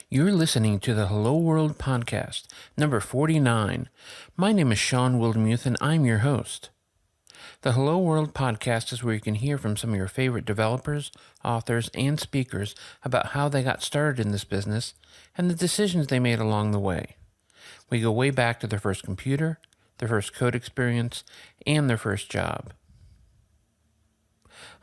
You're listening to the Hello World podcast, number 49. My name is Sean Wildemuth, and I'm your host. The Hello World podcast is where you can hear from some of your favorite developers, authors, and speakers about how they got started in this business and the decisions they made along the way. We go way back to their first computer, their first code experience, and their first job.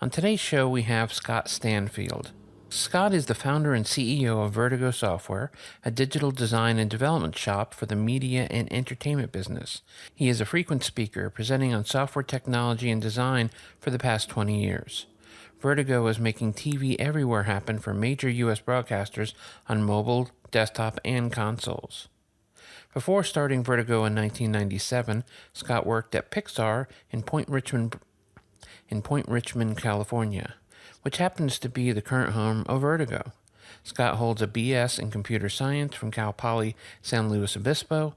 On today's show, we have Scott Stanfield. Scott is the founder and CEO of Vertigo Software, a digital design and development shop for the media and entertainment business. He is a frequent speaker, presenting on software technology and design for the past 20 years. Vertigo is making TV everywhere happen for major U.S. broadcasters on mobile, desktop, and consoles. Before starting Vertigo in 1997, Scott worked at Pixar in Point Richmond, California, which happens to be the current home of Vertigo. Scott holds a BS in computer science from Cal Poly San Luis Obispo.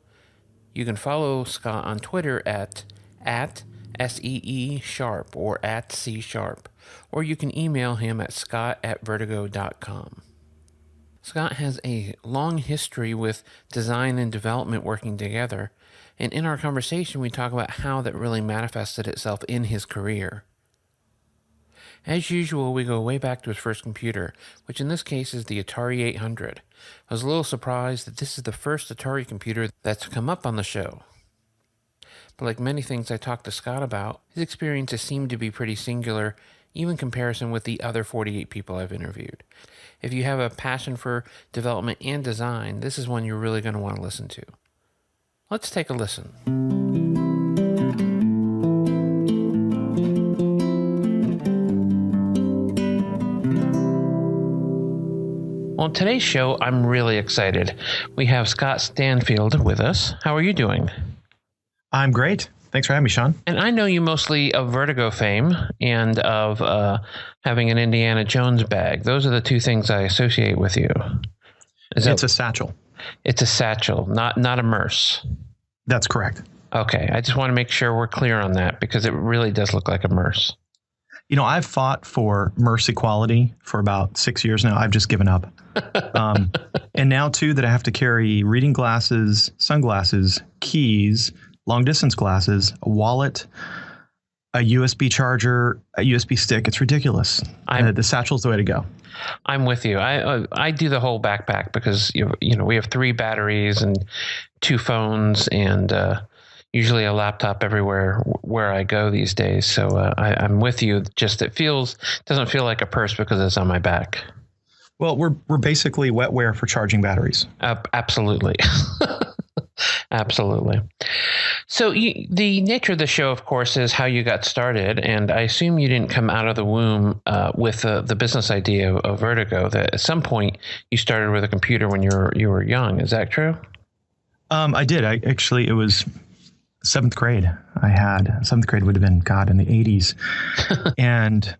You can follow Scott on Twitter at SEE_sharp or at C_sharp, or you can email him at scott@vertigo.com. Scott has a long history with design and development working together, and in our conversation we talk about how that really manifested itself in his career. As usual, we go way back to his first computer, which in this case is the Atari 800. I was a little surprised that this is the first Atari computer that's come up on the show. But like many things I talked to Scott about, his experiences seem to be pretty singular, even in comparison with the other 48 people I've interviewed. If you have a passion for development and design, this is one you're really going to want to listen to. Let's take a listen. On today's show, I'm really excited. We have Scott Stanfield with us. How are you doing? I'm great. Thanks for having me, Sean. And I know you mostly of Vertigo fame and of having an Indiana Jones bag. Those are the two things I associate with you. It's a satchel. It's a satchel, not a merce. That's correct. Okay. I just want to make sure we're clear on that because it really does look like a merce. You know, I've fought for merce equality for about 6 years now. I've just given up. And now, too, that I have to carry reading glasses, sunglasses, keys, long-distance glasses, a wallet, a USB charger, a USB stick. It's ridiculous. The satchel's the way to go. I'm with you. I do the whole backpack because, you know, we have 3 batteries and 2 phones and usually a laptop everywhere where I go these days. So I'm with you. Just doesn't feel like a purse because it's on my back. Well, we're basically wetware for charging batteries. Absolutely. Absolutely. So the nature of the show, of course, is how you got started. And I assume you didn't come out of the womb with the business idea of Vertigo, that at some point you started with a computer when you were young. Is that true? I did. It was 7th grade. Seventh grade would have been, in the 80s. And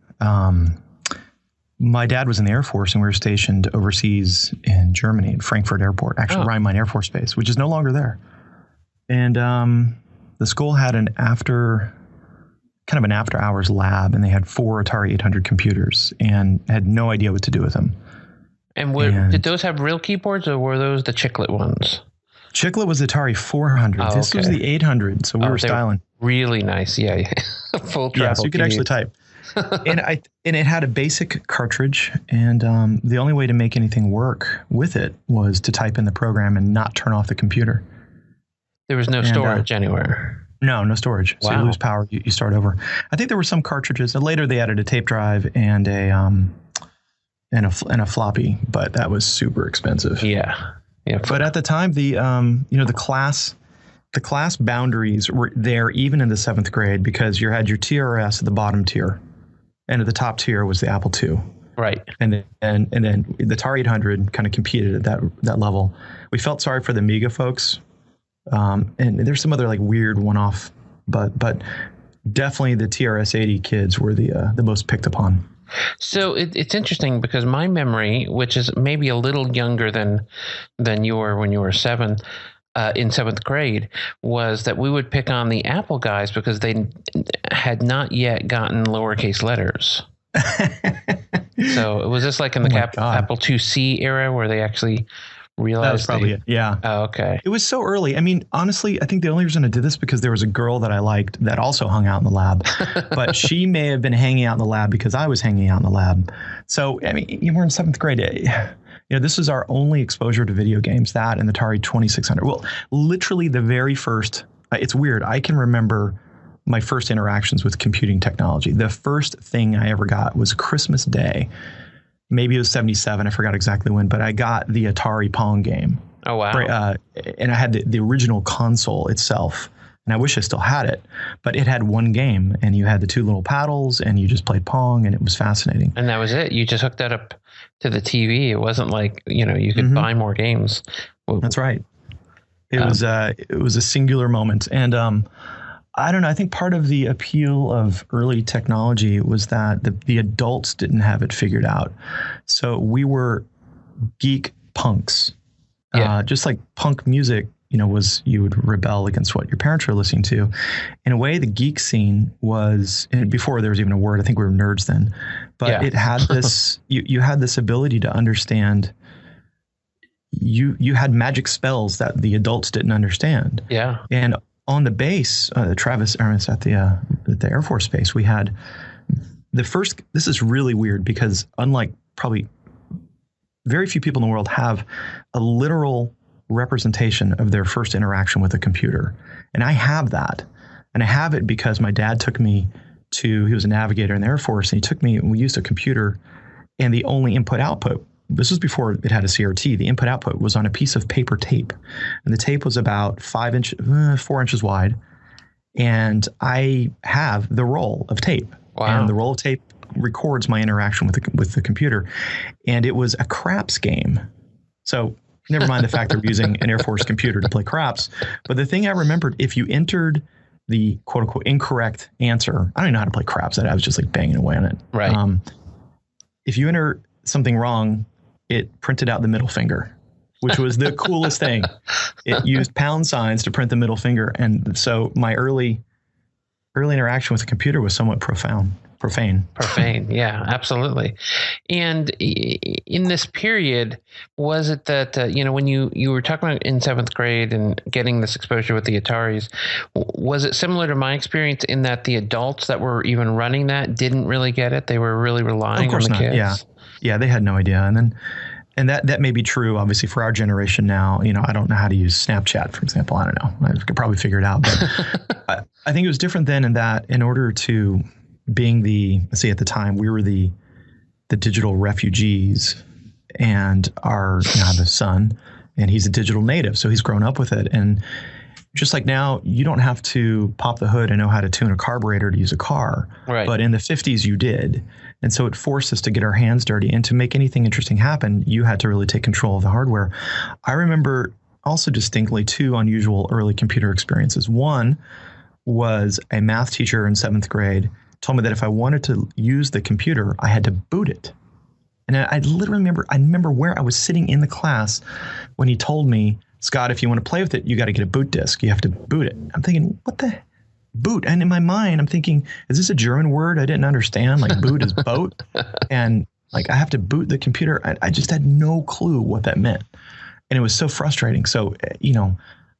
my dad was in the Air Force, and we were stationed overseas in Germany, at Frankfurt Airport, actually Rhein-Main Air Force Base, which is no longer there. And the school had an after hours lab, and they had 4 Atari 800 computers and had no idea what to do with them. And did those have real keyboards, or were those the chiclet ones? Chiclet was Atari 400. This was the 800, so we were styling. Really nice, yeah. Full travel. Yeah, so you could actually type. and it had a basic cartridge, and the only way to make anything work with it was to type in the program and not turn off the computer. There was no storage anywhere. No storage. So you lose power, you start over. I think there were some cartridges, and later they added a tape drive and a floppy, but that was super expensive. Yeah. But at the time, the class boundaries were there even in the 7th grade, because you had your TRS at the bottom tier, and at the top tier was the Apple II. Right. And then the Atari 800 kind of competed at that level. We felt sorry for the Amiga folks, and there's some other like weird one-off, but definitely the TRS-80 kids were the most picked upon. So it's interesting because my memory, which is maybe a little younger than you were when you were 7, in 7th grade, was that we would pick on the Apple guys because they had not yet gotten lowercase letters. So So was this like in the Oh my God. Apple IIc era where they actually realized That was probably it. Yeah. Oh, okay. It was so early. I mean, honestly, I think the only reason I did this because there was a girl that I liked that also hung out in the lab, but she may have been hanging out in the lab because I was hanging out in the lab. So, I mean, you were in 7th grade. This is our only exposure to video games, that and the Atari 2600. Well, literally the very first, it's weird. I can remember my first interactions with computing technology. The first thing I ever got was Christmas Day. Maybe it was 77. I forgot exactly when, but I got the Atari Pong game. Oh, wow. And I had the original console itself. And I wish I still had it, but it had one game and you had the 2 little paddles and you just played Pong and it was fascinating. And that was it. You just hooked that up to the TV. It wasn't like, you could buy more games. That's right. It was a singular moment. And I don't know. I think part of the appeal of early technology was that the adults didn't have it figured out. So we were geek punks. Yeah. Just like punk music, was you would rebel against what your parents were listening to. In a way, the geek scene was, and before there was even a word, I think we were nerds then, but it had this, you had this ability to understand. You had magic spells that the adults didn't understand. Yeah. And on the base, Travis Ernest at the Air Force Base, we had the first. This is really weird because unlike probably very few people in the world have a literal representation of their first interaction with a computer, and I have that, and I have it because my dad took me to. He was a navigator in the Air Force, and he took me. And we used a computer, and the only input output. This was before it had a CRT. The input output was on a piece of paper tape, and the tape was about 4 inches wide. And I have the roll of tape. Wow. And the roll of tape records my interaction with the computer. And it was a craps game. So never mind the fact they're using an Air Force computer to play craps. But the thing I remembered, if you entered the quote unquote incorrect answer, I don't even know how to play craps. I was just like banging away on it. Right. If you enter something wrong, it printed out the middle finger, which was the coolest thing. It used pound signs to print the middle finger. And so my early interaction with the computer was somewhat profane. Profane. Yeah, absolutely. And in this period, was it that, when you were talking about in 7th grade and getting this exposure with the Ataris, was it similar to my experience in that the adults that were even running that didn't really get it? They were really relying on the kids? Yeah. Yeah, they had no idea. And that may be true, obviously, for our generation now. I don't know how to use Snapchat, for example. I don't know. I could probably figure it out. But I think it was different then in that in order to being let's say at the time, we were the digital refugees, and I have a son, and he's a digital native. So he's grown up with it. And just like now, you don't have to pop the hood and know how to tune a carburetor to use a car. Right. But in the 50s, you did. And so it forced us to get our hands dirty. And to make anything interesting happen, you had to really take control of the hardware. I remember also distinctly 2 unusual early computer experiences. One was a math teacher in 7th grade told me that if I wanted to use the computer, I had to boot it. And I literally remember where I was sitting in the class when he told me, Scott, if you want to play with it, you got to get a boot disk. You have to boot it. I'm thinking, what the boot? And in my mind, I'm thinking, is this a German word I didn't understand? Like boot is boat. And like I have to boot the computer. I just had no clue what that meant. And it was so frustrating. So,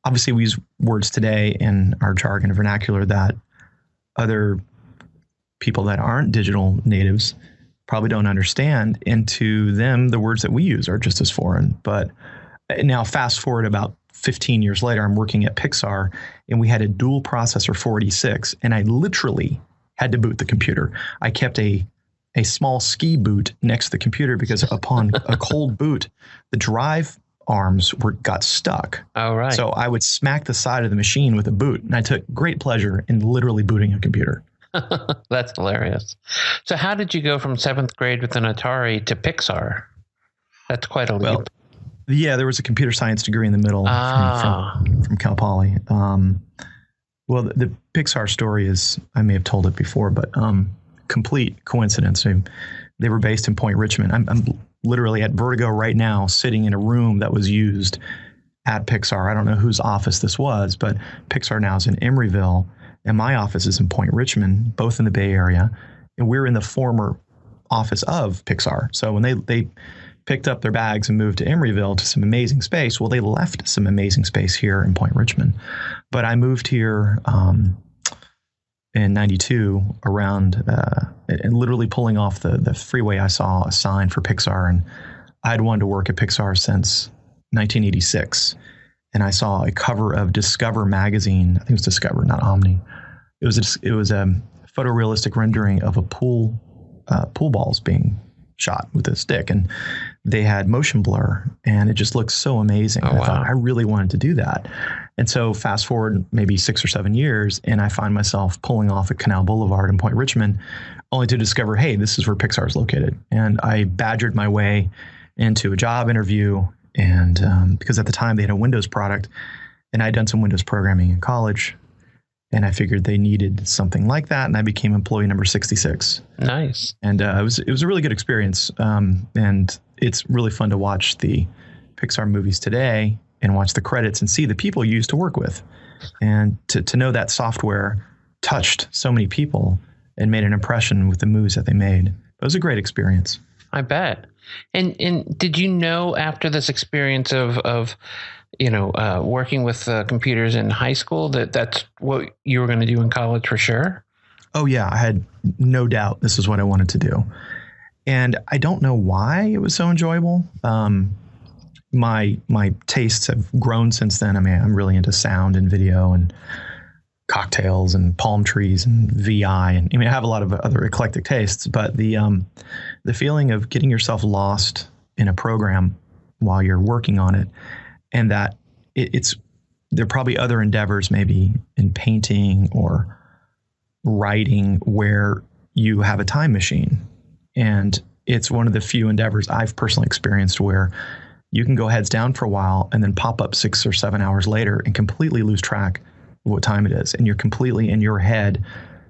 obviously we use words today in our jargon and vernacular that other people that aren't digital natives probably don't understand. And to them, the words that we use are just as foreign. But now fast forward about 15 years later, I'm working at Pixar, and we had a dual processor 486, and I literally had to boot the computer. I kept a small ski boot next to the computer because upon a cold boot, the drive arms got stuck. Oh, right. So I would smack the side of the machine with a boot, and I took great pleasure in literally booting a computer. That's hilarious. So how did you go from 7th grade with an Atari to Pixar? That's quite a leap. Well, yeah, there was a computer science degree in the middle from Cal Poly. Well, the Pixar story is, I may have told it before, but complete coincidence. They were based in Point Richmond. I'm literally at Vertigo right now, sitting in a room that was used at Pixar. I don't know whose office this was, but Pixar now is in Emeryville, and my office is in Point Richmond, both in the Bay Area. And we're in the former office of Pixar. So when they picked up their bags and moved to Emeryville to some amazing space, well, they left some amazing space here in Point Richmond. But I moved here in 92 around and literally pulling off the freeway. I saw a sign for Pixar, and I had wanted to work at Pixar since 1986. And I saw a cover of Discover magazine. I think it was Discover, not Omni. It was a photorealistic rendering of a pool balls being shot with a stick, and they had motion blur, and it just looked so amazing. Oh, I thought I really wanted to do that. And so fast forward maybe 6 or 7 years, and I find myself pulling off at Canal Boulevard in Point Richmond, only to discover, hey, this is where Pixar is located. And I badgered my way into a job interview, and because at the time they had a Windows product, and I'd done some Windows programming in college, and I figured they needed something like that, and I became employee number 66. Nice. And it was a really good experience, and it's really fun to watch the Pixar movies today and watch the credits and see the people you used to work with, and to know that software touched so many people and made an impression with the movies that they made. It was a great experience. I bet. And did you know after this experience of working with computers in high school that that's what you were going to do in college for sure? Oh yeah, I had no doubt this is what I wanted to do. And I don't know why it was so enjoyable. My tastes have grown since then. I mean, I'm really into sound and video and cocktails and palm trees and VI. And I mean, I have a lot of other eclectic tastes, but the feeling of getting yourself lost in a program while you're working on it, and that there are probably other endeavors, maybe in painting or writing, where you have a time machine. And it's one of the few endeavors I've personally experienced where you can go heads down for a while and then pop up 6 or 7 hours later and completely lose track of what time it is. And you're completely in your head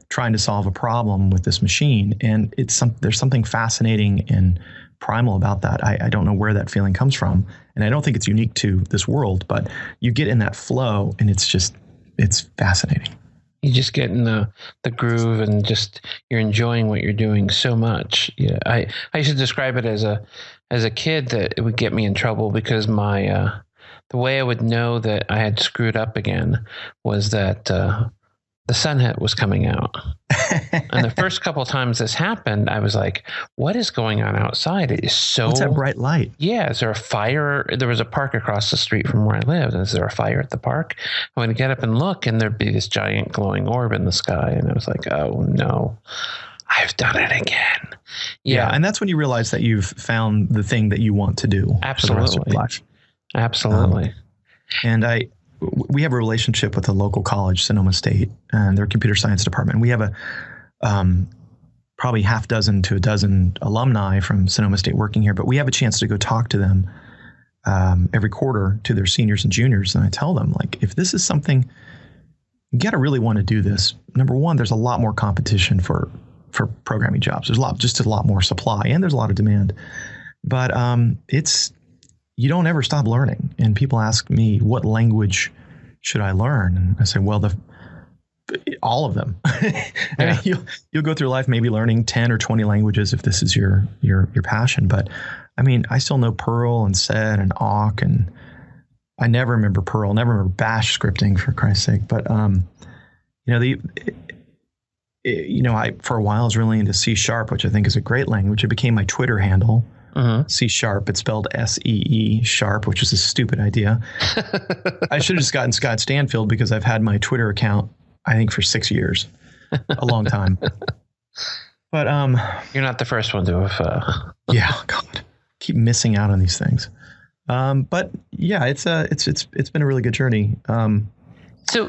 trying to solve a problem with this machine. And there's something fascinating and primal about that. I don't know where that feeling comes from. And I don't think it's unique to this world, but you get in that flow and it's fascinating. You just get in the groove and just you're enjoying what you're doing so much. Yeah, I used to describe it as a kid that it would get me in trouble because my the way I would know that I had screwed up again was that the sun was coming out. And the first couple of times this happened, I was like, what is going on outside? It is so... What's that bright light? Yeah. Is there a fire? There was a park across the street from where I lived. Is there a fire at the park? I'm going to get up and look, and there'd be this giant glowing orb in the sky. And I was like, oh, no, I've done it again. Yeah. And that's when you realize that you've found the thing that you want to do. Absolutely. For the rest of your life. Absolutely. And we have a relationship with a local college, Sonoma State, and their computer science department. We have a probably half dozen to a dozen alumni from Sonoma State working here, but we have a chance to go talk to them every quarter, to their seniors and juniors. And I tell them, like, if this is something, you got to really want to do this. Number one, there's a lot more competition for programming jobs. There's a lot more supply, and there's a lot of demand. But you don't ever stop learning. And people ask me, what language should I learn? And I say, well, all of them. Yeah. You'll go through life maybe learning 10 or 20 languages if this is your passion. But I mean, I still know Perl and Sed and Awk, and I never remember Perl, never remember Bash scripting, for Christ's sake. But I for a while was really into C#, which I think is a great language. It became my Twitter handle. C#. It's spelled SEE sharp, which is a stupid idea. I should have just gotten Scott Stanfield, because I've had my Twitter account, I think, for 6 years, a long time. But you're not the first one to have. Yeah, God, keep missing out on these things. But yeah, it's been a really good journey. So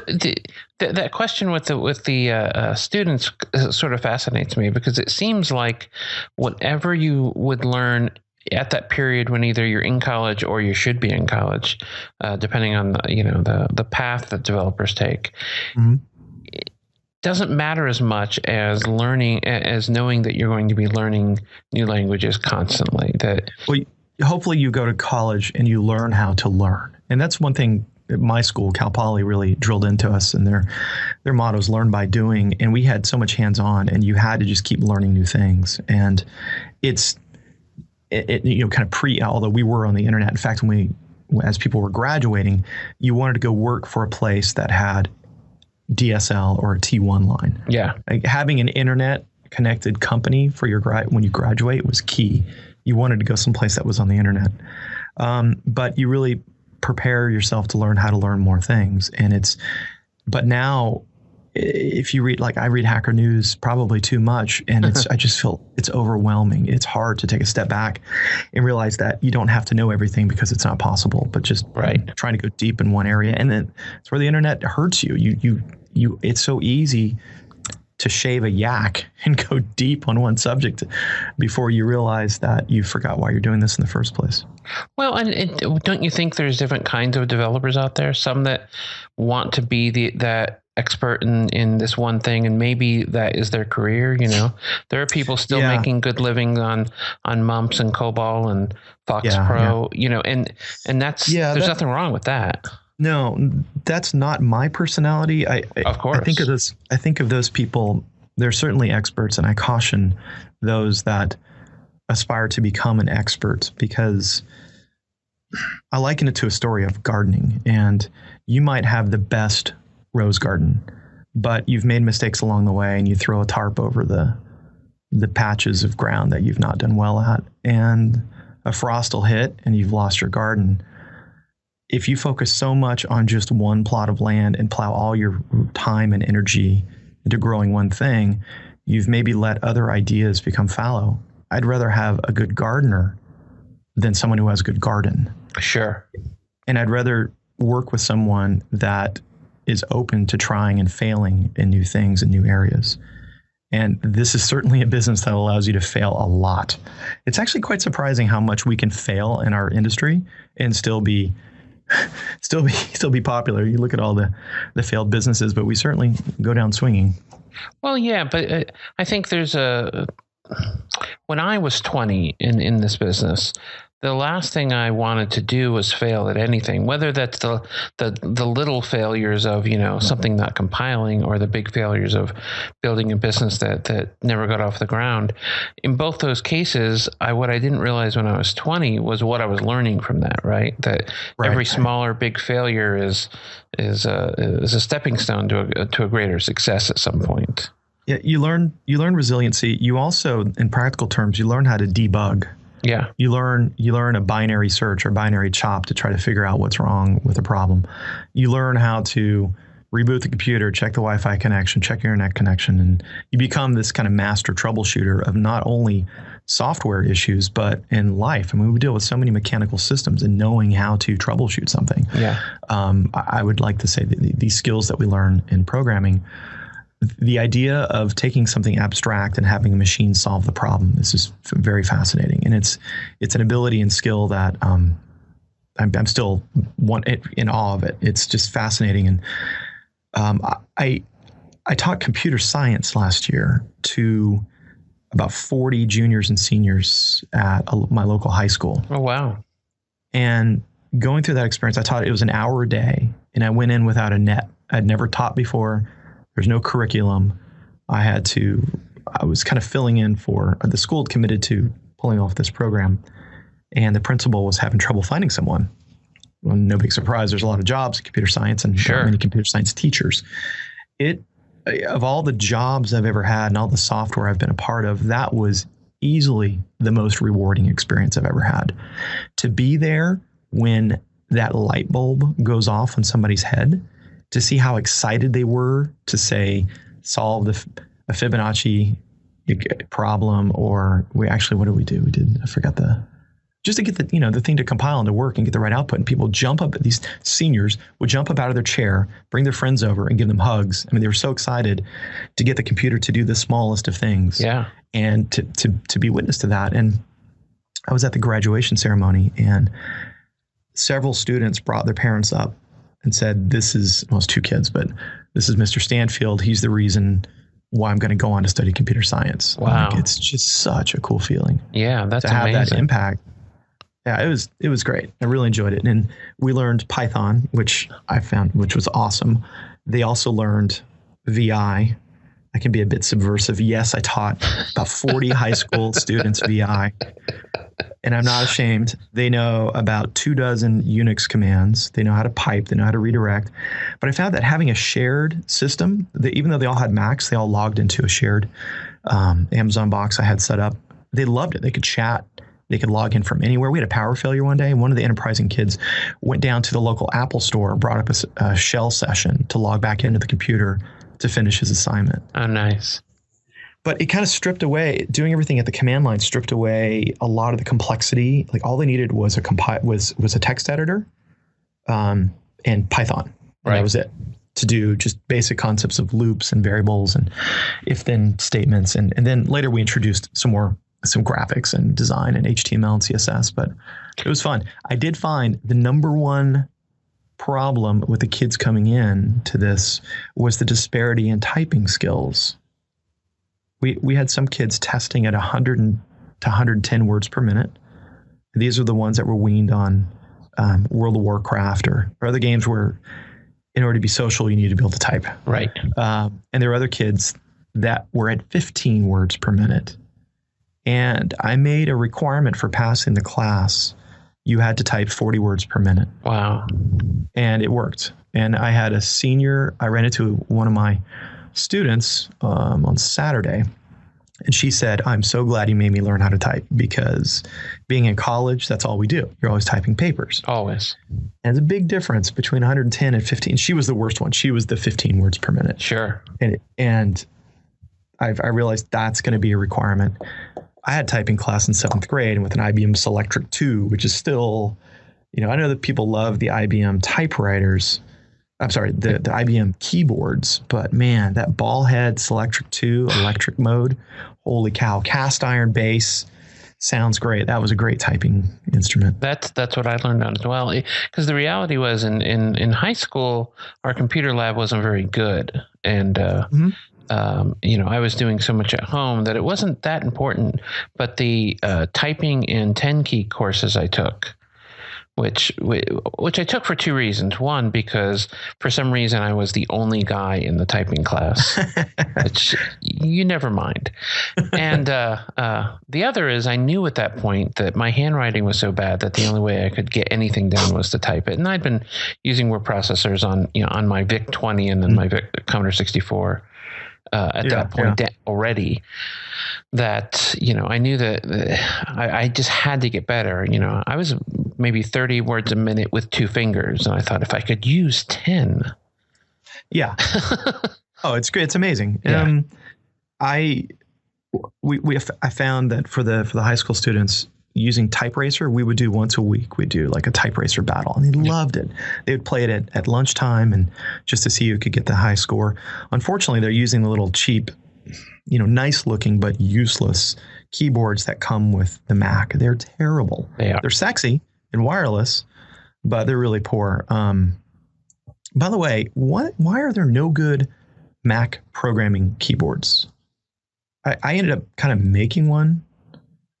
that question with the students sort of fascinates me, because it seems like whatever you would learn at that period when either you're in college or you should be in college, depending on the path that developers take, mm-hmm. it doesn't matter as much as knowing that you're going to be learning new languages constantly. Hopefully you go to college and you learn how to learn, and that's one thing. my school, Cal Poly, really drilled into us, and their motto is learn by doing. And we had so much hands-on, and you had to just keep learning new things. And it kind of although we were on the internet. In fact, as people were graduating, you wanted to go work for a place that had DSL or a T1 line. Yeah. Like having an internet connected company for when you graduate was key. You wanted to go someplace that was on the internet. But you really prepare yourself to learn how to learn more things. But now if you read, like I read Hacker News probably too much, and I just feel it's overwhelming. It's hard to take a step back and realize that you don't have to know everything because it's not possible, but just trying to go deep in one area. And then it's where the internet hurts you. It's so easy to shave a yak and go deep on one subject before you realize that you forgot why you're doing this in the first place. Well, and don't you think there's different kinds of developers out there? Some that want to be that expert in this one thing, and maybe that is their career. There are people still making good living on mumps and COBOL and Fox Pro. And that's there's nothing wrong with that. No, that's not my personality. Of course. I think of those people. They're certainly experts, and I caution those that aspire to become an expert, because I liken it to a story of gardening. And you might have the best rose garden, but you've made mistakes along the way, and you throw a tarp over the patches of ground that you've not done well at, and a frost will hit and you've lost your garden. If you focus so much on just one plot of land and plow all your time and energy into growing one thing, you've maybe let other ideas become fallow. I'd rather have a good gardener than someone who has a good garden. Sure. And I'd rather work with someone that is open to trying and failing in new things in new areas. And this is certainly a business that allows you to fail a lot. It's actually quite surprising how much we can fail in our industry and still be popular. You look at all the failed businesses, but we certainly go down swinging. Well, yeah, but I think when I was 20 in this business, the last thing I wanted to do was fail at anything, whether that's the little failures of, something not compiling, or the big failures of building a business that never got off the ground. In both those cases, what I didn't realize when I was 20 was what I was learning from that, right? That every smaller big failure is a stepping stone to a greater success at some point. Yeah, you learn resiliency. You also, in practical terms, you learn how to debug. Yeah. You learn a binary search or binary chop to try to figure out what's wrong with a problem. You learn how to reboot the computer, check the Wi-Fi connection, check your internet connection, and you become this kind of master troubleshooter of not only software issues, but in life. I mean, we deal with so many mechanical systems, and knowing how to troubleshoot something. Yeah. I would like to say that these skills that we learn in programming, the idea of taking something abstract and having a machine solve the problem is just very fascinating, and it's an ability and skill that I'm still in awe of it. It's just fascinating, and I taught computer science last year to about 40 juniors and seniors at my local high school. Oh wow! And going through that experience, it was an hour a day, and I went in without a net. I'd never taught before. There's no curriculum. I was kind of filling in for the school had committed to pulling off this program, and the principal was having trouble finding someone. Well, no big surprise. There's a lot of jobs in computer science, and not many computer science teachers. Of all the jobs I've ever had and all the software I've been a part of, that was easily the most rewarding experience I've ever had. To be there when that light bulb goes off in somebody's head, to see how excited they were to say, solve a Fibonacci problem, or what did we do? Just to get the thing to compile and to work and get the right output. And people jump up, these seniors would jump up out of their chair, bring their friends over and give them hugs. I mean, they were so excited to get the computer to do the smallest of things. Yeah. And to be witness to that. And I was at the graduation ceremony, and several students brought their parents up and said, it's two kids, but this is Mr. Stanfield. He's the reason why I'm going to go on to study computer science. Wow. It's just such a cool feeling. Yeah, that's to have amazing. That impact. Yeah, it was great. I really enjoyed it. And we learned Python, which I found which was awesome. They also learned VI. I can be a bit subversive. Yes, I taught about 40 high school students VI, and I'm not ashamed. They know about 24 Unix commands. They know how to pipe. They know how to redirect. But I found that having a shared system, even though they all had Macs, they all logged into a shared Amazon box I had set up. They loved it. They could chat. They could log in from anywhere. We had a power failure one day, and one of the enterprising kids went down to the local Apple store, brought up a shell session to log back into the computer to finish his assignment. Oh, nice. But it kind of stripped away, doing everything at the command line stripped away a lot of the complexity. Like all they needed was a text editor and Python. And that was it, to do just basic concepts of loops and variables and if-then statements. And then later we introduced some graphics and design and HTML and CSS, but it was fun. I did find the number one problem with the kids coming in to this was the disparity in typing skills. We had some kids testing at 100 to 110 words per minute. These are the ones that were weaned on World of Warcraft or other games where in order to be social, you need to be able to type. Right. And there were other kids that were at 15 words per minute. And I made a requirement for passing the class. You had to type 40 words per minute. Wow. And it worked. And I had a senior, I ran into one of my students on Saturday, and she said, I'm so glad you made me learn how to type, because being in college, that's all we do. You're always typing papers. Always. And there's a big difference between 110 and 15. She was the worst one. She was the 15 words per minute. Sure. And I realized that's going to be a requirement. I had typing class in 7th grade, and with an IBM Selectric 2, which is still, I know that people love the IBM typewriters. I'm sorry, the IBM keyboards, but man, that ball head Selectric 2 electric mode, holy cow, cast iron base, sounds great. That was a great typing instrument. That's what I learned on as well. Because the reality was in high school, our computer lab wasn't very good. And, I was doing so much at home that it wasn't that important. But the typing and 10-key courses I took, which I took for two reasons. One, because for some reason I was the only guy in the typing class, which you never mind. And the other is I knew at that point that my handwriting was so bad that the only way I could get anything done was to type it. And I'd been using word processors on my VIC-20 and then my Commodore 64 at that point already. That, I knew that I just had to get better. I was maybe 30 words a minute with two fingers. And I thought if I could use 10. Yeah. Oh, it's great. It's amazing. Yeah. I found that for the high school students using TypeRacer, we would do once a week. We'd do like a TypeRacer battle, and they loved it. They would play it at lunchtime and just to see who could get the high score. Unfortunately, they're using the little cheap, nice looking but useless keyboards that come with the Mac. They're terrible. They're sexy and wireless, but they're really poor. By the way, why are there no good Mac programming keyboards? I ended up kind of making one.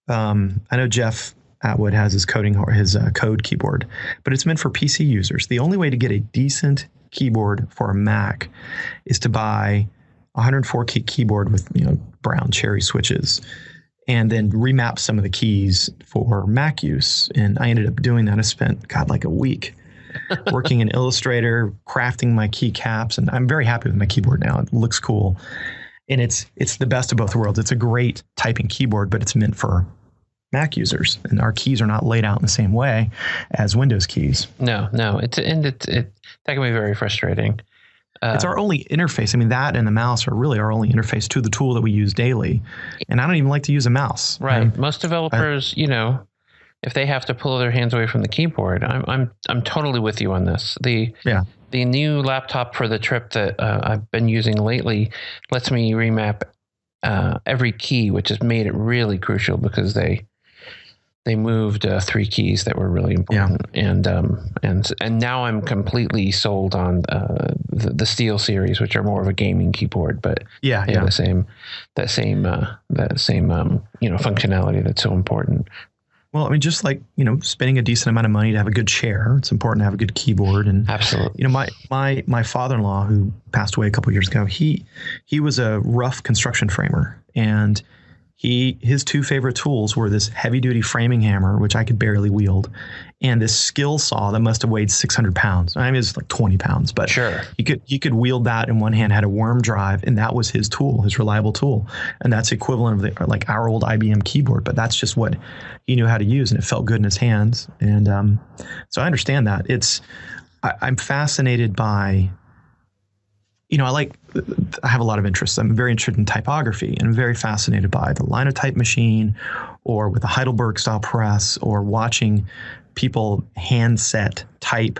I know Jeff Atwood has his code keyboard, but it's meant for PC users. The only way to get a decent keyboard for a Mac is to buy a 104 key keyboard with brown cherry switches, and then remap some of the keys for Mac use. And I ended up doing that. I spent like a week working in Illustrator, crafting my keycaps, and I'm very happy with my keyboard now. It looks cool, and it's the best of both worlds. It's a great typing keyboard, but it's meant for Mac users, and our keys are not laid out in the same way as Windows keys. No, that can be very frustrating. It's our only interface. I mean, that and the mouse are really our only interface to the tool that we use daily. And I don't even like to use a mouse. Right. Most developers, if they have to pull their hands away from the keyboard, I'm totally with you on this. The new laptop for the trip that I've been using lately lets me remap every key, which has made it really crucial because they moved 3 keys that were really important, and now I'm completely sold on the Steel series, which are more of a gaming keyboard, but that same functionality that's so important. Well, I mean, just like, spending a decent amount of money to have a good chair, it's important to have a good keyboard. And, Absolutely. my father-in-law, who passed away a couple of years ago, he was a rough construction framer, and his two favorite tools were this heavy-duty framing hammer, which I could barely wield, and this skill saw that must have weighed 600 pounds. I mean, it's like 20 pounds, but Sure. he could wield that in one hand, had a worm drive, and that was his tool, his reliable tool. And that's equivalent of like our old IBM keyboard, but that's just what he knew how to use, and it felt good in his hands. And so I understand that. I'm fascinated by, I have a lot of interests. I'm very interested in typography, and I'm very fascinated by the linotype machine, or with a Heidelberg style press, or watching people hand set type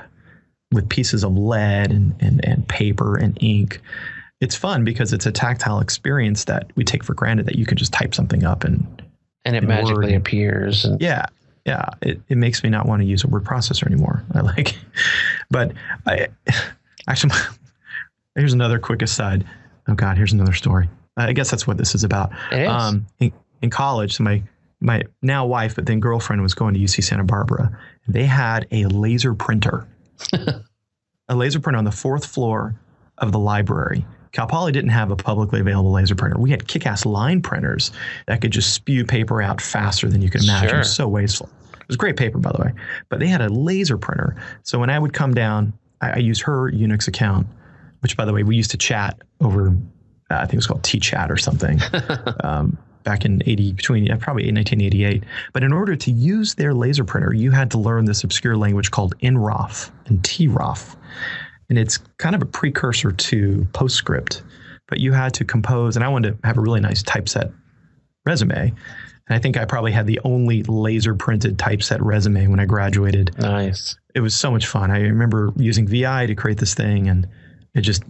with pieces of lead and paper and ink. It's fun because it's a tactile experience that we take for granted, that you can just type something up and it magically appears. And yeah. It makes me not want to use a word processor anymore. But actually, here's another quick aside. Oh God, here's another story. I guess that's what this is about. It is. In college, so my now wife, but then girlfriend, was going to UC Santa Barbara. And they had a laser printer, a laser printer on the fourth floor of the library. Cal Poly didn't have a publicly available laser printer. We had kick-ass line printers that could just spew paper out faster than you could imagine. Sure. It was so wasteful. It was great paper, by the way. But they had a laser printer. So when I would come down, I used her Unix account, which, by the way, we used to chat over, I think it was called T-Chat or something, back in probably 1988. But in order to use their laser printer, you had to learn this obscure language called NROF and TROF. And it's kind of a precursor to PostScript, but you had to compose, and I wanted to have a really nice typeset resume. And I think I probably had the only laser printed typeset resume when I graduated. Nice. It was so much fun. I remember using VI to create this thing, and it just,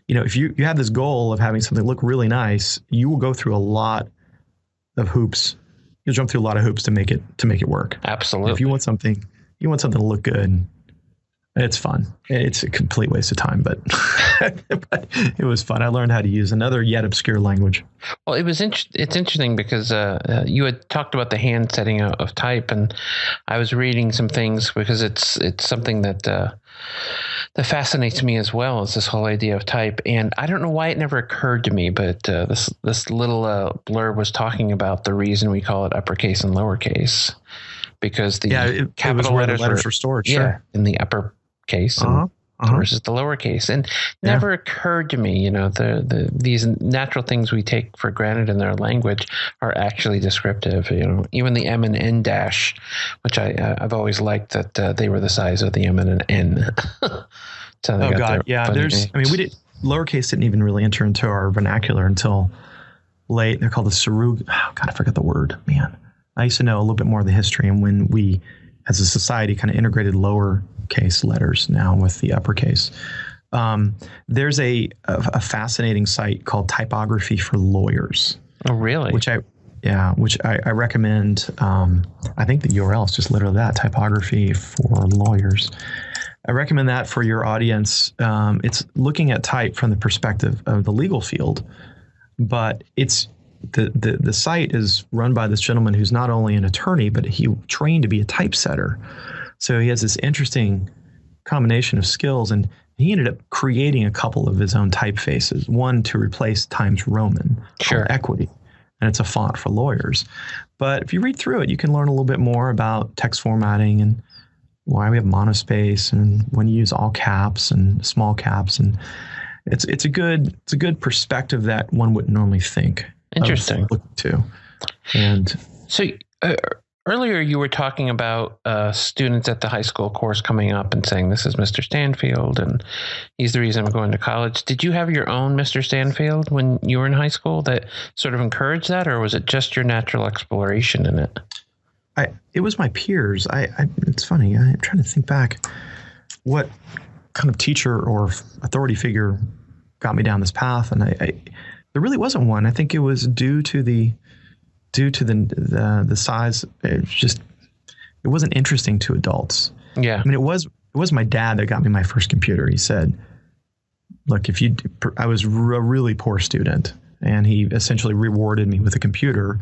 if you have this goal of having something look really nice, you will go through a lot of hoops. You'll jump through a lot of hoops to make it work. Absolutely. If you want something to look good, it's fun. It's a complete waste of time, but it was fun. I learned how to use another yet obscure language. Well, it's interesting because you had talked about the hand setting of type, and I was reading some things because it's something that fascinates me as well, as this whole idea of type. And I don't know why it never occurred to me, but this little blurb was talking about the reason we call it uppercase and lowercase, because the capital letters were stored. Sure. In the upper case versus the lowercase, and never occurred to me, these natural things we take for granted in their language are actually descriptive. Even the M and N dash, which I've always liked that they were the size of the M and an N. So oh God, yeah. Lowercase didn't even really enter into our vernacular until late. They're called the Sarug. Oh God, I forgot the word. Man, I used to know a little bit more of the history, and when we, as a society, kind of integrated lowercase letters now with the uppercase. There's a fascinating site called Typography for Lawyers. Oh, really? Which I recommend. I think the URL is just literally that, Typography for Lawyers. I recommend that for your audience. It's looking at type from the perspective of the legal field, but it's the site is run by this gentleman who's not only an attorney, but he trained to be a typesetter. So he has this interesting combination of skills, and he ended up creating a couple of his own typefaces, one to replace Times Roman called Equity, and it's a font for lawyers. But if you read through it, you can learn a little bit more about text formatting and why we have monospace and when you use all caps and small caps, and it's a good perspective that one wouldn't normally think. Interesting. Look to. And so earlier you were talking about students at the high school course coming up and saying, this is Mr. Stanfield and he's the reason I'm going to college. Did you have your own Mr. Stanfield when you were in high school that sort of encouraged that, or was it just your natural exploration in it? It was my peers. It's funny. I'm trying to think back what kind of teacher or authority figure got me down this path. And there really wasn't one. I think it was due to the size. It wasn't interesting to adults. Yeah. I mean, it was my dad that got me my first computer. He said, look, I was a really poor student. and he essentially rewarded me with a computer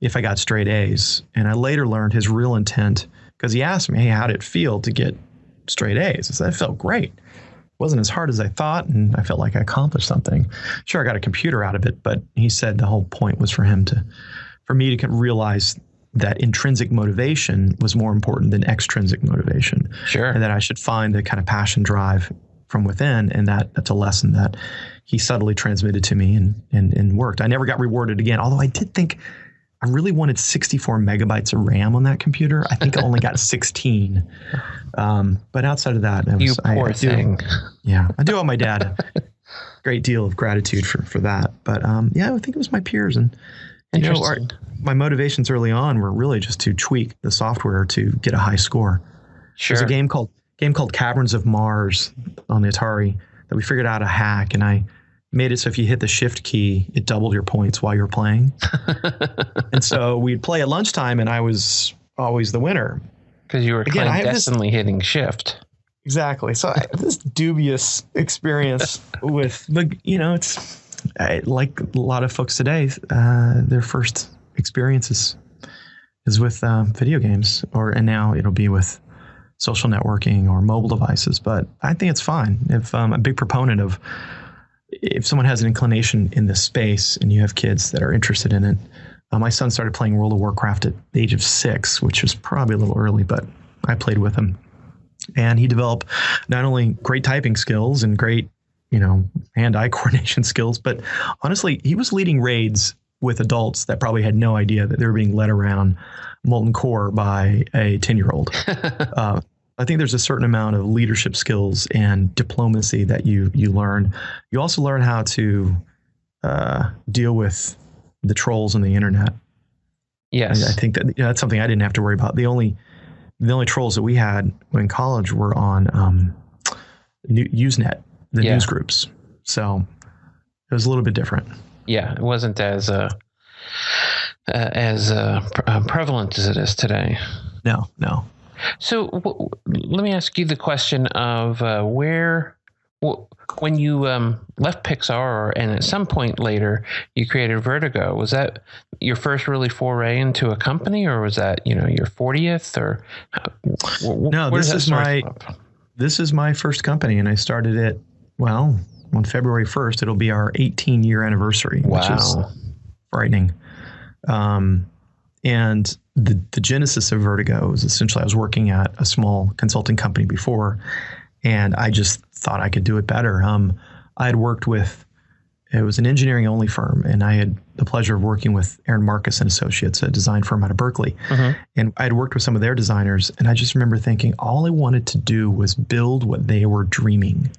if I got straight A's. And I later learned his real intent because he asked me, hey, how did it feel to get straight A's? I said, it felt great. It wasn't as hard as I thought, and I felt like I accomplished something. Sure, I got a computer out of it, but he said the whole point was for me to realize that intrinsic motivation was more important than extrinsic motivation. Sure. And that I should find the kind of passion drive from within, and that's a lesson that he subtly transmitted to me and worked. I never got rewarded again, although I did think I really wanted 64 megabytes of RAM on that computer. I think I only got 16. But outside of that, poor thing. I do owe my dad a great deal of gratitude for that. But I think it was my peers. And my motivations early on were really just to tweak the software to get a high score. Sure. There's a game called Caverns of Mars on the Atari that we figured out a hack, and I made it so if you hit the shift key, it doubled your points while you were playing. And so we'd play at lunchtime, and I was always the winner. Because you were clandestinely hitting shift. Exactly. So I have this dubious experience with, it's like a lot of folks today, their first experience is with video games, and now it'll be with social networking or mobile devices. But I think it's fine. If I'm a big proponent of, if someone has an inclination in this space and you have kids that are interested in it. My son started playing World of Warcraft at the age of 6, which was probably a little early, but I played with him. And he developed not only great typing skills and great, hand-eye coordination skills, but honestly, he was leading raids with adults that probably had no idea that they were being led around molten core by a 10-year-old. I think there's a certain amount of leadership skills and diplomacy that you learn. You also learn how to deal with the trolls on the internet. Yes. I think that that's something I didn't have to worry about. The only trolls that we had in college were on Usenet, the news groups. So it was a little bit different. Yeah, it wasn't as prevalent as it is today. No. So let me ask you the question of when you left Pixar, and at some point later you created Vertigo, was that your first really foray into a company, or was that your 40th, or no? This is my first company, and I started it on February 1st. It'll be our 18-year anniversary, which is frightening. And the genesis of Vertigo was essentially I was working at a small consulting company before, and I just thought I could do it better. I had worked with, it was an engineering only firm, and I had the pleasure of working with Aaron Marcus and Associates, a design firm out of Berkeley. Mm-hmm. And I had worked with some of their designers, and I just remember thinking all I wanted to do was build what they were dreaming.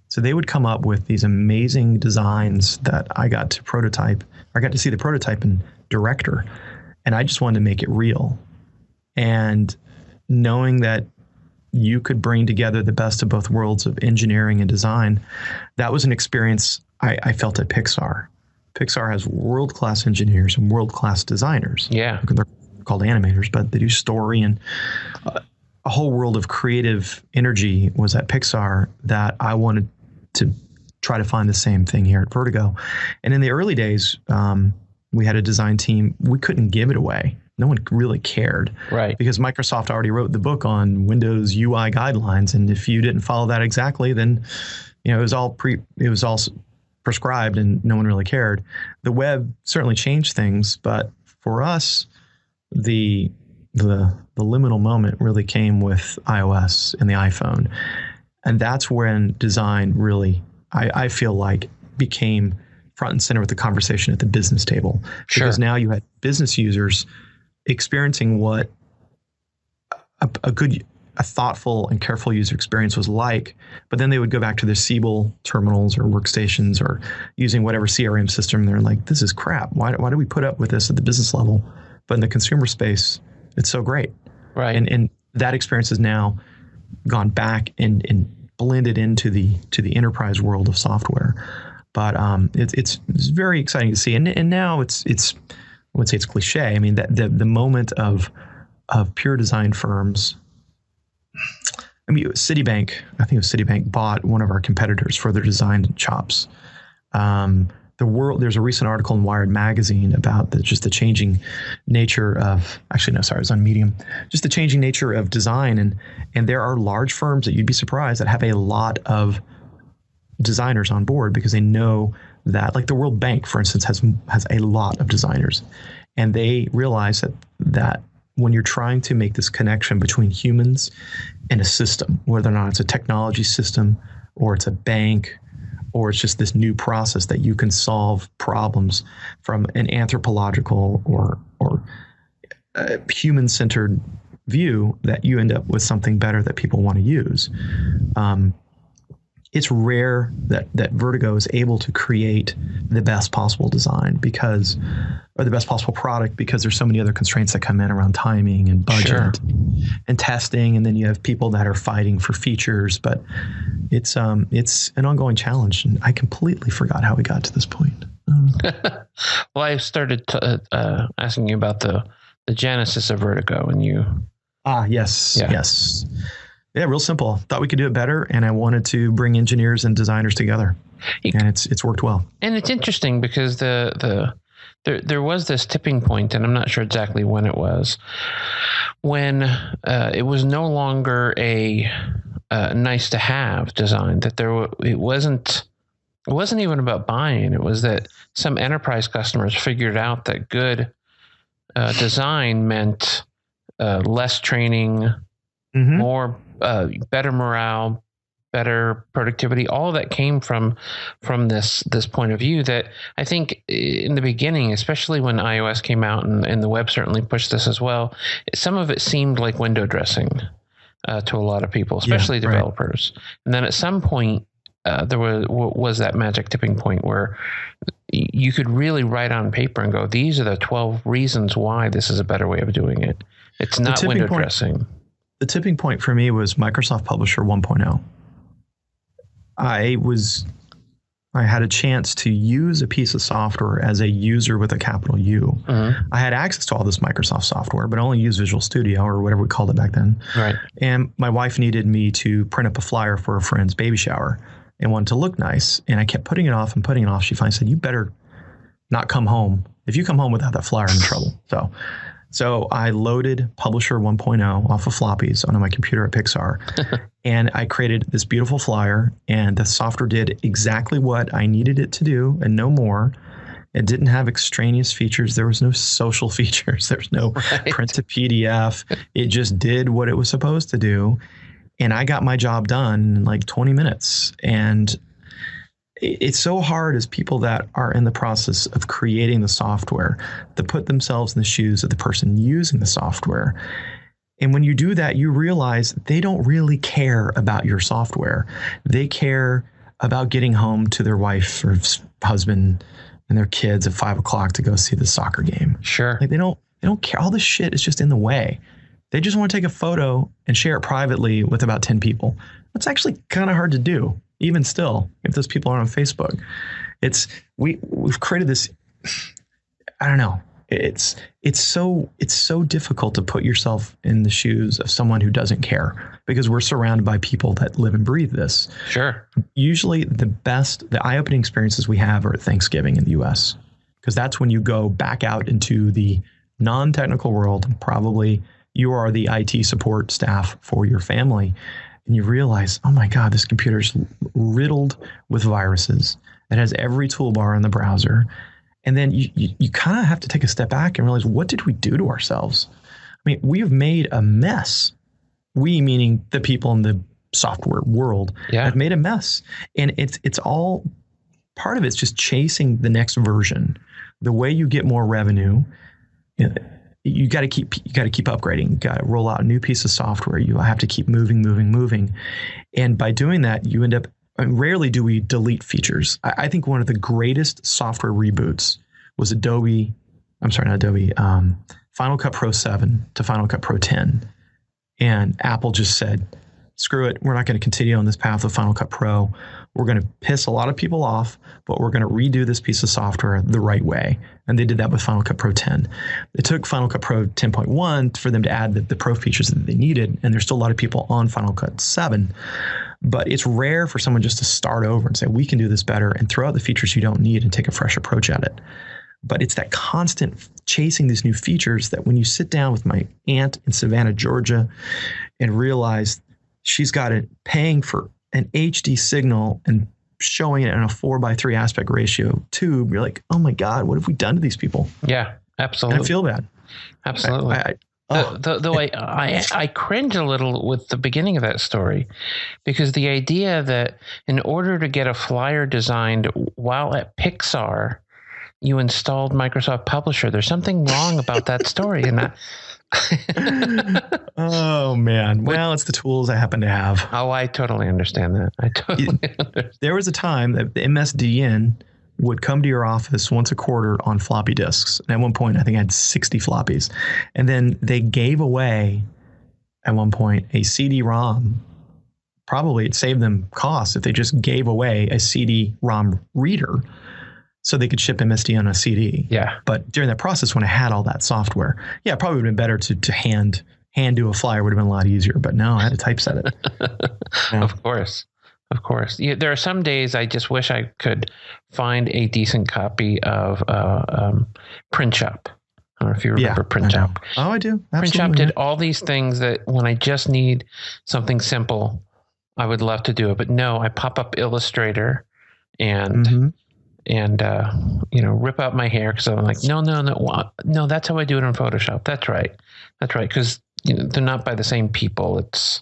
So they would come up with these amazing designs that I got to prototype. I got to see the prototype and director. And I just wanted to make it real. And knowing that you could bring together the best of both worlds of engineering and design, that was an experience I felt at Pixar. Pixar has world-class engineers and world-class designers. Yeah. They're called animators, but they do story, and a whole world of creative energy was at Pixar that I wanted to try to find the same thing here at Vertigo. And in the early days, we had a design team. We couldn't give it away. No one really cared. Right. Because Microsoft already wrote the book on Windows UI guidelines. And if you didn't follow that exactly, then it was all prescribed and no one really cared. The web certainly changed things, but for us, the liminal moment really came with iOS and the iPhone. And that's when design really, I feel like, became front and center with the conversation at the business table. Sure. Because now you had business users experiencing what a thoughtful and careful user experience was like, but then they would go back to their Siebel terminals or workstations or using whatever CRM system. They're like, this is crap. Why do we put up with this at the business level? But in the consumer space, it's so great. Right. And that experience has now gone back and blended into the enterprise world of software. But it's very exciting to see. And now it's I would say it's cliche. I mean, the moment of pure design firms. I mean, Citibank, I think it was Citibank, bought one of our competitors for their design chops. the world. There's a recent article in Wired magazine about just the changing nature of, actually, no, sorry, it was on Medium, just the changing nature of design. And there are large firms that you'd be surprised that have a lot of designers on board because they know that, like the World Bank, for instance, has a lot of designers. And they realize that when you're trying to make this connection between humans and a system, whether or not it's a technology system or it's a bank or it's just this new process that you can solve problems from an anthropological or human-centered view, that you end up with something better that people want to use. It's rare that Vertigo is able to create the best possible design or the best possible product, because there's so many other constraints that come in around timing and budget and testing. And then you have people that are fighting for features, but it's an ongoing challenge. And I completely forgot how we got to this point. Well, I started asking you about the genesis of Vertigo, and you. Yes. Yeah, real simple. Thought we could do it better, and I wanted to bring engineers and designers together, and it's worked well. And it's interesting because there was this tipping point, and I'm not sure exactly when it was, when it was no longer a nice to have design. That it wasn't even about buying. It was that some enterprise customers figured out that good design meant less training, more. Better morale, better productivity. All of that came from this point of view that I think in the beginning, especially when iOS came out and the web certainly pushed this as well, some of it seemed like window dressing to a lot of people, especially developers. Right. And then at some point, there was that magic tipping point where you could really write on paper and go, these are the 12 reasons why this is a better way of doing it. It's not window dressing. The tipping point for me was Microsoft Publisher 1.0. I had a chance to use a piece of software as a user with a capital U. I had access to all this Microsoft software, but only used Visual Studio or whatever we called it back then. Right. And my wife needed me to print up a flyer for a friend's baby shower and wanted to look nice. And I kept putting it off and putting it off. She finally said, "You better not come home. If you come home without that flyer, I'm in trouble." So I loaded Publisher 1.0 off of floppies onto my computer at Pixar, and I created this beautiful flyer, and the software did exactly what I needed it to do and no more. It didn't have extraneous features. There was no social features. There's no print to PDF. It just did what it was supposed to do. And I got my job done in like 20 minutes. And it's so hard as people that are in the process of creating the software to put themselves in the shoes of the person using the software. And when you do that, you realize they don't really care about your software. They care about getting home to their wife or husband and their kids at 5 o'clock to go see the soccer game. Sure. Like they don't care. All this shit is just in the way. They just want to take a photo and share it privately with about 10 people. That's actually kind of hard to do. Even still, if those people are on Facebook, we've created this. I don't know. It's so difficult to put yourself in the shoes of someone who doesn't care, because we're surrounded by people that live and breathe this. Sure. Usually, the eye-opening experiences we have are at Thanksgiving in the U.S., because that's when you go back out into the non-technical world. Probably you are the IT support staff for your family. And you realize, oh my God, this computer is riddled with viruses. It has every toolbar in the browser. And then you kind of have to take a step back and realize, what did we do to ourselves? I mean, we have made a mess. We, meaning the people in the software world, have made a mess. And it's all, part of it's just chasing the next version. The way you get more revenue, you got to keep upgrading. You got to roll out a new piece of software. You have to keep moving. And by doing that, you end up, rarely do we delete features. I think one of the greatest software reboots was Final Cut Pro 7 to Final Cut Pro 10. And Apple just said, screw it. We're not going to continue on this path of Final Cut Pro. We're going to piss a lot of people off, but we're going to redo this piece of software the right way. And they did that with Final Cut Pro 10. It took Final Cut Pro 10.1 for them to add the pro features that they needed. And there's still a lot of people on Final Cut 7. But it's rare for someone just to start over and say, we can do this better, and throw out the features you don't need and take a fresh approach at it. But it's that constant chasing these new features that when you sit down with my aunt in Savannah, Georgia, and realize she's got it paying for an HD signal and showing it in a 4:3 aspect ratio tube, you're like, oh my God, what have we done to these people? Yeah, absolutely. And I feel bad. Absolutely. Though I cringe a little with the beginning of that story, because the idea that in order to get a flyer designed while at Pixar, you installed Microsoft Publisher. There's something wrong about that story. And oh man. Well, it's the tools I happen to have. Oh, I totally understand that. Understand. There was a time that the MSDN would come to your office once a quarter on floppy disks. And at one point, I think I had 60 floppies. And then they gave away, at one point, a CD-ROM. Probably it saved them costs if they just gave away a CD-ROM reader so they could ship MSD on a CD. Yeah. But during that process, when I had all that software, yeah, it probably would have been better to hand do a flyer. Would have been a lot easier. But no, I had to typeset it. Yeah. Of course. Of course. Yeah, there are some days I just wish I could find a decent copy of Print Shop. I don't know if you remember Print Shop. Oh, I do. Absolutely. Print Shop did all these things that when I just need something simple, I would love to do it. But no, I pop up Illustrator and rip out my hair because I'm like, no, that's how I do it on Photoshop. That's right. Because they're not by the same people. It's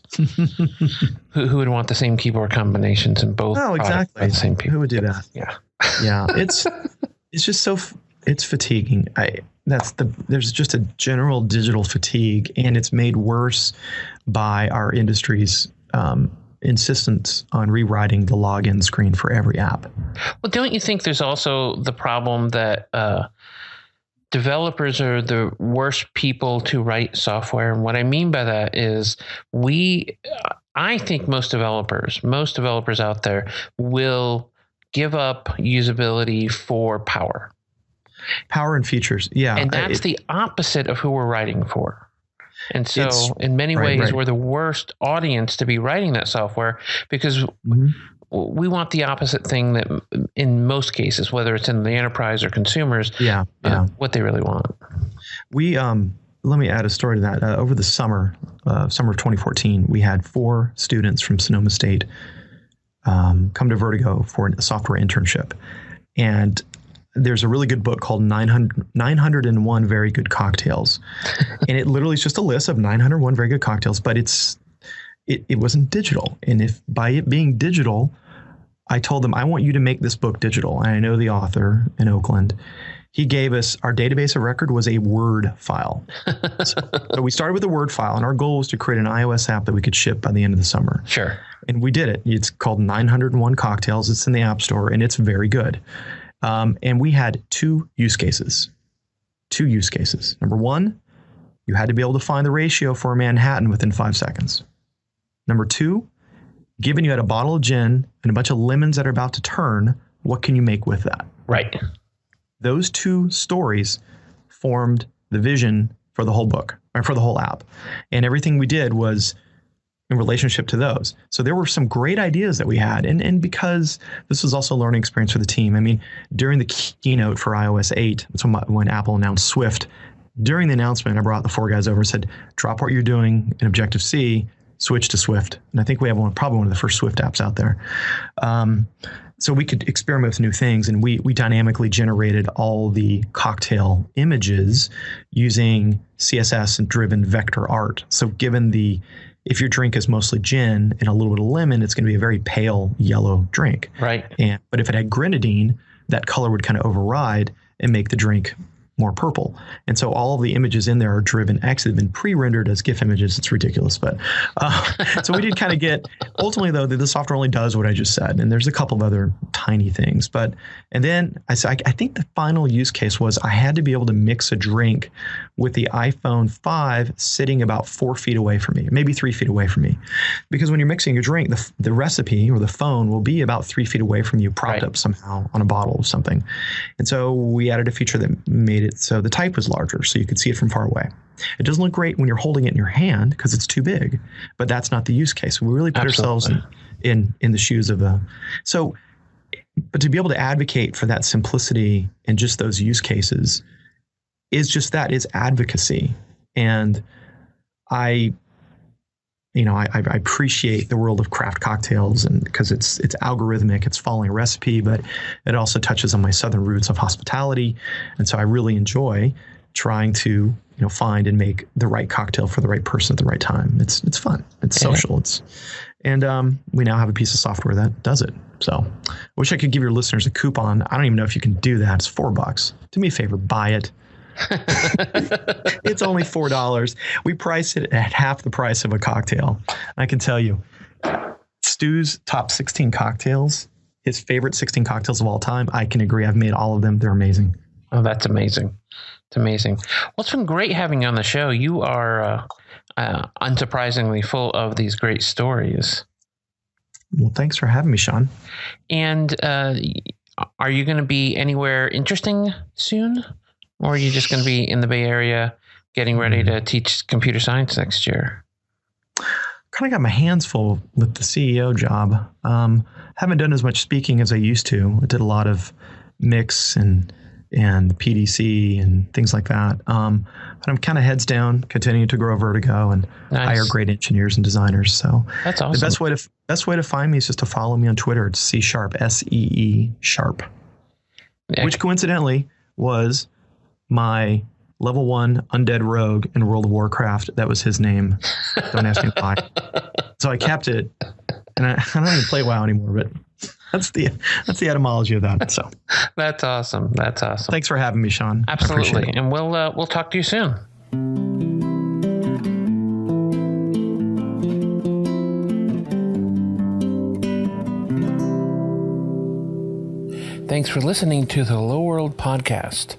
who would want the same keyboard combinations in both? Oh, exactly. By the same people. Who would do that? Yeah. Yeah. It's just it's fatiguing. There's just a general digital fatigue, and it's made worse by our industry's insistence on rewriting the login screen for every app. Well, don't you think there's also the problem that developers are the worst people to write software? And what I mean by that is I think most developers out there will give up usability for power. Power and features. Yeah. And that's the opposite of who we're writing for. And so in many ways, we're the worst audience to be writing that software because we want the opposite thing that in most cases, whether it's in the enterprise or consumers, what they really want. We let me add a story to that. Over the summer of 2014, we had 4 students from Sonoma State come to Vertigo for a software internship. And there's a really good book called 901 Very Good Cocktails. And it literally is just a list of 901 very good cocktails, but it wasn't digital. And if by it being digital, I told them, I want you to make this book digital. And I know the author in Oakland. He gave us, our database of record was a Word file. So we started with a Word file, and our goal was to create an iOS app that we could ship by the end of the summer. Sure. And we did it. It's called 901 Cocktails. It's in the App Store, and it's very good. And we had 2 use cases. Number 1, you had to be able to find the ratio for a Manhattan within 5 seconds. Number 2, given you had a bottle of gin and a bunch of lemons that are about to turn, what can you make with that? Right. Those 2 stories formed the vision for the whole book, or for the whole app. And everything we did was in relationship to those. So there were some great ideas that we had. And because this was also a learning experience for the team. I mean, during the keynote for iOS 8, that's when Apple announced Swift, during the announcement, I brought the 4 guys over and said, drop what you're doing in Objective-C, switch to Swift. And I think we have probably one of the first Swift apps out there. So we could experiment with new things, and we dynamically generated all the cocktail images using CSS and driven vector art. So if your drink is mostly gin and a little bit of lemon, it's going to be a very pale yellow drink. Right. But if it had grenadine, that color would kind of override and make the drink more purple. And so all of the images in there are driven. Actually, they've been pre-rendered as GIF images. It's ridiculous. But so we did kind of get, ultimately though, the software only does what I just said. And there's a couple of other tiny things. And then I think the final use case was I had to be able to mix a drink with the iPhone 5 sitting about 4 feet away from me, maybe 3 feet away from me. Because when you're mixing your drink, the recipe or the phone will be about 3 feet away from you, propped up somehow on a bottle of something. And so we added a feature that made it so the type was larger, so you could see it from far away. It doesn't look great when you're holding it in your hand because it's too big, but that's not the use case. We really put ourselves in the shoes of but to be able to advocate for that simplicity and just those use cases is advocacy. And I appreciate the world of craft cocktails, and because it's algorithmic, it's following a recipe, but it also touches on my Southern roots of hospitality. And so I really enjoy trying to, find and make the right cocktail for the right person at the right time. It's fun. It's social. And we now have a piece of software that does it. So I wish I could give your listeners a coupon. I don't even know if you can do that. It's $4. Do me a favor, buy it. It's only $4. We price it at half the price of a cocktail. I can tell you, Stu's top 16 cocktails, his favorite 16 cocktails of all time, I can agree. I've made all of them. They're amazing. Oh, that's amazing. It's amazing. Well, it's been great having you on the show. You are unsurprisingly full of these great stories. Well, thanks for having me, Sean. And are you going to be anywhere interesting soon? Or are you just going to be in the Bay Area getting ready to teach computer science next year? Kind of got my hands full with the CEO job. Haven't done as much speaking as I used to. I did a lot of mix and PDC and things like that. But I'm kind of heads down, continuing to grow Vertigo and hire great engineers and designers. So that's awesome. The best way to find me is just to follow me on Twitter. It's C#, SEE Sharp, which coincidentally was my level 1 undead rogue in World of Warcraft. That was his name. Don't ask me why. So I kept it, and I don't even play WoW anymore, but that's the etymology of that. So that's awesome. That's awesome. Thanks for having me, Sean. Absolutely. And we'll talk to you soon. Thanks for listening to the Hello World podcast.